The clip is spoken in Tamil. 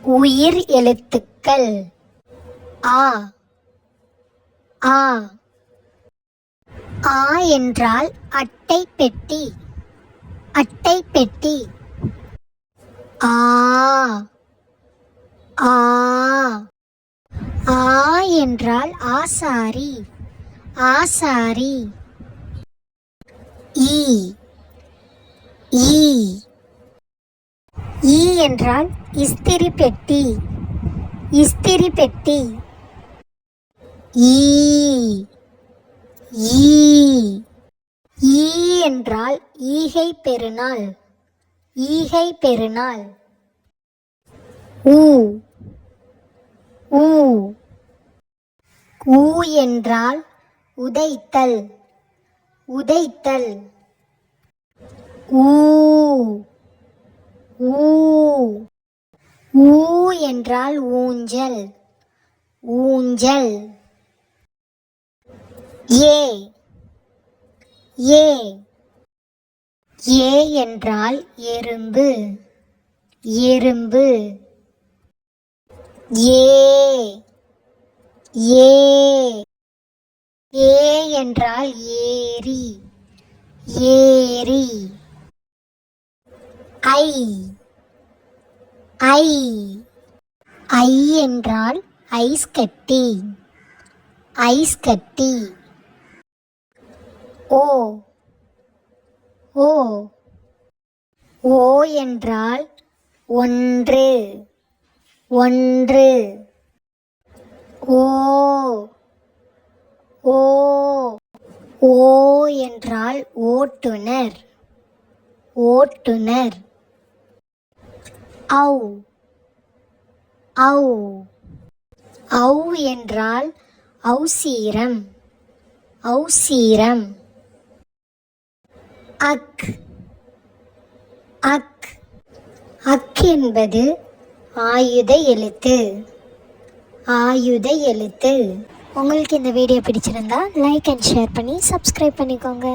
உயிர் எழுத்துக்கள் ஆ ஆ. ஆ என்றால் அட்டை பெட்டி. அட்டை பெட்டி. ஆ ஆ. ஆ என்றால் ஆசாரி. ஆசாரி. ஈ ஈ. ஈ என்றால் இஸ்திரி பெட்டி. இஸ்திரி பெட்டி. ஈ ஈ. ஈ என்றால் ஈகை பெருநாள். ஈகை பெருநாள். ஊ ஊ. ஊ என்றால் உதைத்தல். உதைத்தல். ஊ ஊ. ஊ என்றால் ஊஞ்சல். ஊஞ்சல். ஏ ஏ. ஏ என்றால் எறும்பு. எறும்பு. ஏ ஏ. ஏ என்றால் ஏரி. ஏரி. ஐ ஐ. ஐ என்றால் ஐஸ் கட்டி. ஐஸ் கட்டி. ஓ ஓ. ஓ என்றால் ஒன்று. ஒன்று. ஓ ஓ. ஓ என்றால் ஓட்டுனர். ஓட்டுனர். ஔ ஔ. ஔ என்றால் ஔசீரம். ஔசீரம். அக் அக். அக் என்பது ஆயுத எழுத்து. ஆயுத எழுத்து. உங்களுக்கு இந்த வீடியோ பிடிச்சிருந்தா லைக் அண்ட் ஷேர் பண்ணி சப்ஸ்கிரைப் பண்ணிக்கோங்க.